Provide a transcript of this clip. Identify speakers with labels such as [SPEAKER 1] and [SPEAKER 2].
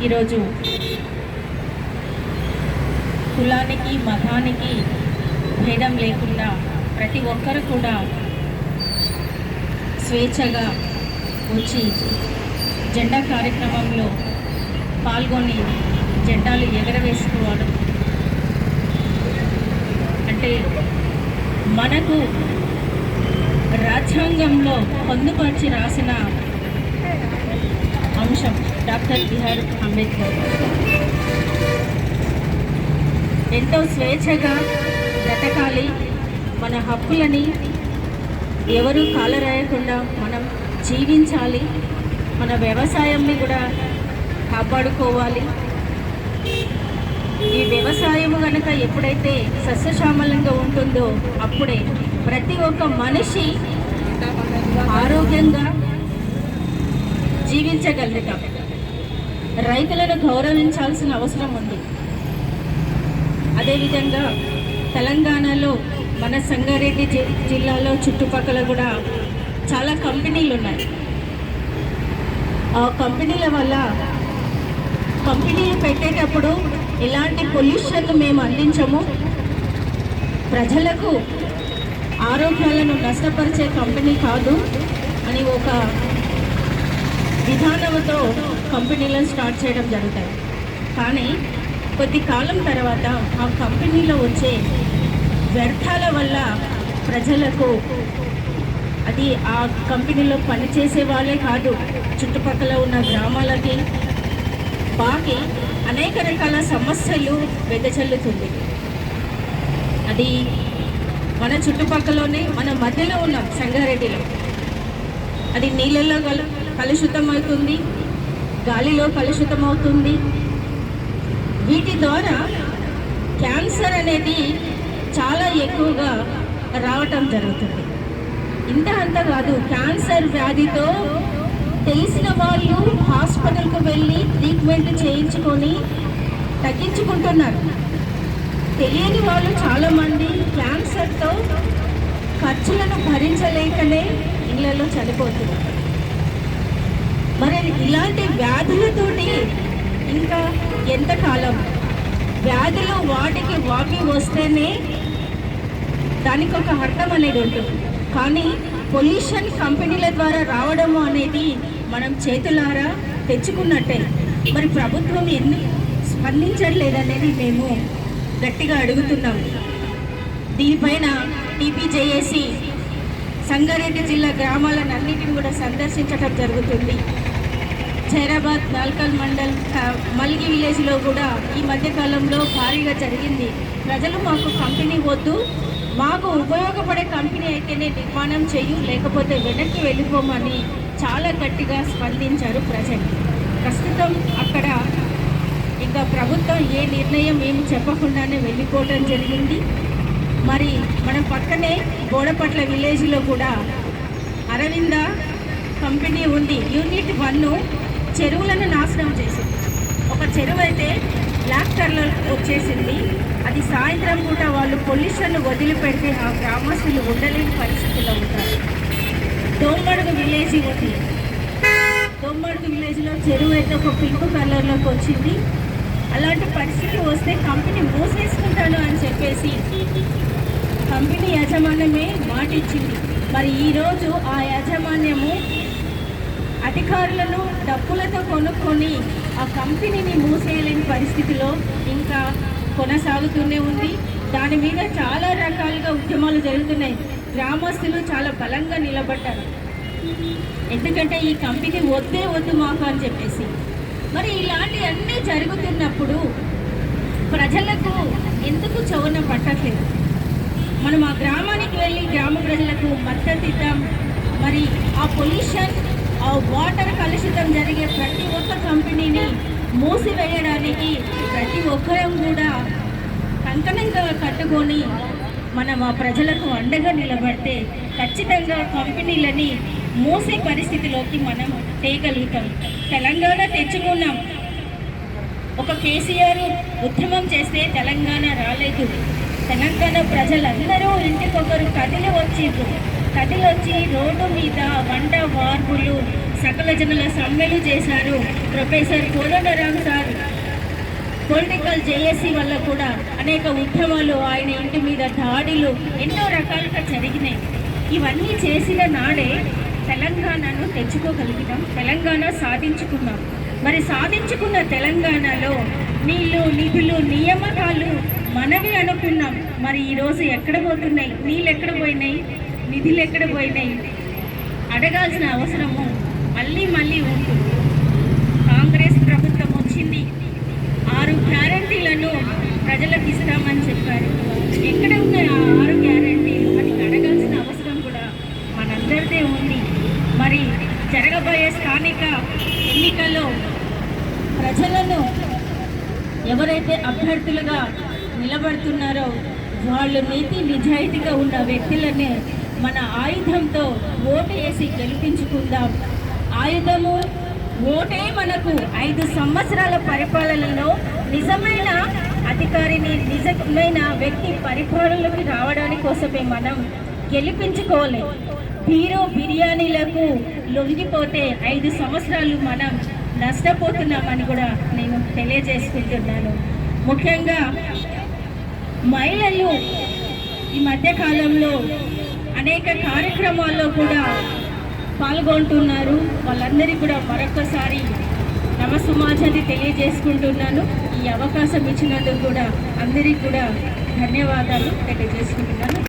[SPEAKER 1] ఈరోజు కులానికి మతానికి భేదం లేకుండా ప్రతి ఒక్కరు కూడా స్వేచ్ఛగా వచ్చి జెండా కార్యక్రమంలో పాల్గొని జెండాలు ఎగరవేసుకోవడం అంటే మనకు రాజ్యాంగంలో పొందుపరిచి రాసిన అంశం డాక్టర్ బిఆర్ అంబేద్కర్ ఎంతో స్వేచ్ఛగా బ్రతకాలి, మన హక్కులని ఎవరు కాలరాయకుండా మనం జీవించాలి, మన వ్యవసాయాన్ని కూడా కాపాడుకోవాలి. ఈ వ్యవసాయము కనుక ఎప్పుడైతే సస్యశ్యామలంగా ఉంటుందో అప్పుడే ప్రతి ఒక్క మనిషి ఆరోగ్యంగా జీవించగలుగుతాం. రైతులను గౌరవించాల్సిన అవసరం ఉంది. అదేవిధంగా తెలంగాణలో మన సంగారెడ్డి జిల్లాలో చుట్టుపక్కల కూడా చాలా కంపెనీలు ఉన్నాయి. ఆ కంపెనీల వల్ల కంపెనీలు పెట్టేటప్పుడు ఎలాంటి పొల్యూషన్ మేము అందించము, ప్రజలకు ఆరోగ్యాలను నష్టపరిచే కంపెనీ కాదు అని ఒక విధానంతో కంపెనీలను స్టార్ట్ చేయడం జరుగుతుంది. కానీ కొద్ది కాలం తర్వాత ఆ కంపెనీలో వచ్చే వ్యర్థాల వల్ల ప్రజలకు, అది ఆ కంపెనీలో పనిచేసే వాళ్ళే కాదు, చుట్టుపక్కల ఉన్న గ్రామాలకి బాకి అనేక రకాల సమస్యలు వెదజల్లుతుంది. అది మన చుట్టుపక్కలనే, మన మధ్యలో ఉన్నాం సంగారెడ్డిలో. అది నీళ్ళల్లో కలుషితం అవుతుంది, గాలిలో కలుషితం అవుతుంది. వీటి ద్వారా క్యాన్సర్ అనేది చాలా ఎక్కువగా రావటం జరుగుతుంది. ఇంత అంత కాదు, క్యాన్సర్ వ్యాధితో తెలిసిన వాళ్ళు హాస్పిటల్కు వెళ్ళి ట్రీట్మెంట్ చేయించుకొని తగ్గించుకుంటున్నారు. తెలియని వాళ్ళు చాలామంది క్యాన్సర్తో ఖర్చులను భరించలేకనే ఇళ్లలో చనిపోతున్నారు. మరి ఇలాంటి వ్యాధులతోటి ఇంకా ఎంతకాలం? వ్యాధులు వాటికి వస్తేనే దానికి ఒక అర్థం అనేది ఉంటుంది. కానీ పొల్యూషన్ కంపెనీల ద్వారా రావడము అనేది మనం చేతులారా తెచ్చుకున్నట్టే. మరి ప్రభుత్వం ఎందుకు స్పందించట్లేదనేది మేము గట్టిగా అడుగుతున్నాము. దీనిపైన టీపీజేఏసీ సంగారెడ్డి జిల్లా గ్రామాలన్నిటిని కూడా సందర్శించడం జరుగుతుంది. ఖైరాబాద్ నాల్కల్ మండల్ మల్గి విలేజ్లో కూడా ఈ మధ్యకాలంలో భారీగా జరిగింది. ప్రజలు మాకు కంపెనీ వద్దు, మాకు ఉపయోగపడే కంపెనీ అయితేనే నిర్మాణం చేయు, లేకపోతే వెనక్కి వెళ్ళిపోమని చాలా గట్టిగా స్పందించారు ప్రజలు. ప్రస్తుతం అక్కడ ఇంకా ప్రభుత్వం ఏ నిర్ణయం ఏమి చెప్పకుండానే వెళ్ళిపోవడం జరిగింది. మరి మన పక్కనే బోడపట్ల విలేజ్లో కూడా అరవింద కంపెనీ ఉంది. యూనిట్ 1 చెరువులను నాశనం చేసింది. ఒక చెరువు అయితే బ్లాక్ కలర్ వచ్చేసింది. అది సాయంత్రం పూట వాళ్ళు పొల్యూషన్ వదిలిపెడితే ఆ గ్రామస్తులు ఉండలేని పరిస్థితుల్లో ఉంటారు. దోమడుగు విలేజ్ ఉంది. దోమడుగు విలేజ్లో చెరువు అయితే ఒక పింక్ కలర్లోకి వచ్చింది. అలాంటి పరిస్థితి వస్తే కంపెనీ మూసేసుకుంటాను అని చెప్పేసి కంపెనీ యాజమాన్యమే మాట ఇచ్చింది. మరి ఈరోజు ఆ యాజమాన్యము అధికారులను డబ్బులతో కొనుక్కొని ఆ కంపెనీని మూసేయలేని పరిస్థితిలో ఇంకా కొనసాగుతూనే ఉంది. దాని మీద చాలా రకాలుగా ఉద్యమాలు జరుగుతున్నాయి. గ్రామస్తులు చాలా బలంగా నిలబడ్డారు. ఎందుకంటే ఈ కంపెనీ వద్దే వద్దు మాకు అని చెప్పేసి. మరి ఇలాంటి అన్నీ జరుగుతున్నప్పుడు ప్రజలకు ఎందుకు చౌన పట్టట్లేదు? మనం ఆ గ్రామానికి వెళ్ళి గ్రామ ప్రజలకు మద్దతు ఇద్దాం. మరి ఆ పొల్యూషన్, ఆ వాటర్ కలుషితం జరిగే ప్రతి ఒక్క కంపెనీని మూసివేయడానికి ప్రతి ఒక్కరం కూడా కంకణంగా కట్టుకొని మనం ఆ ప్రజలకు అండగా నిలబడితే ఖచ్చితంగా కంపెనీలని మూసే పరిస్థితిలోకి మనం తేగలుగుతాం. తెలంగాణ తెచ్చుకున్నాం. ఒక కేసీఆర్ ఉద్యమం చేస్తే తెలంగాణ రాలేదు. తెలంగాణ ప్రజలందరూ ఇంటికొకరు కదిలి వచ్చి రోడ్డు మీద వంట వార్పులు సకల జనుల సమ్మెలు చేశారు. Professor Kodandaram sir political JAC వల్ల కూడా అనేక ఉద్యమాలు, ఆయన ఇంటి మీద దాడులు ఎన్నో రకాలుగా జరిగినాయి. ఇవన్నీ చేసిన నాడే తెలంగాణను తెచ్చుకోగలిగినాం, తెలంగాణ సాధించుకున్నాం. మరి సాధించుకున్న తెలంగాణలో నీళ్ళు, నిధులు, నియామకాలు మనవి అనుకున్నాం. మరి ఈరోజు ఎక్కడ పోతున్నాయి? నీళ్ళు ఎక్కడ పోయినాయి? నిధులు ఎక్కడ పోయినాయి? అడగాల్సిన అవసరము మళ్ళీ మళ్ళీ ఉంటుంది. కాంగ్రెస్ ప్రభుత్వం వచ్చింది, 6 గ్యారంటీలను ప్రజలకు ఇస్తామని చెప్పారు. ఎక్కడ ఉన్నాయి ఆ 6 గ్యారంటీలు అని అడగాల్సిన అవసరం కూడా మనందరిదే ఉంది. మరి జరగబోయే స్థానిక ఎన్నికల్లో ప్రజలను ఎవరైతే అభ్యర్థులుగా నిలబడుతున్నారో వాళ్ళు నీతి నిజాయితీగా ఉన్న వ్యక్తులనే మన ఆయుధంతో ఓటు వేసి గెలిపించుకుందాం. ఆయుధము ఓటే మనకు 5 సంవత్సరాల పరిపాలనలో నిజమైన అధికారిని, నిజమైన వ్యక్తి పరిపాలనలోకి రావడానికి కోసమే మనం గెలిపించుకోవాలి. హీరో బిర్యానీలకు లొంగిపోతే 5 సంవత్సరాలు మనం నష్టపోతున్నామని కూడా నేను తెలియజేసుకుంటున్నాను. ముఖ్యంగా మహిళలు ఈ మధ్యకాలంలో అనేక కార్యక్రమాల్లో కూడా పాల్గొంటున్నారు. వాళ్ళందరికీ కూడా మరొకసారి నమస్సుమాంజలి తెలియజేసుకుంటున్నాను. ఈ అవకాశం ఇచ్చినందుకు కూడా అందరికీ కూడా ధన్యవాదాలు తెలియజేసుకుంటున్నాను.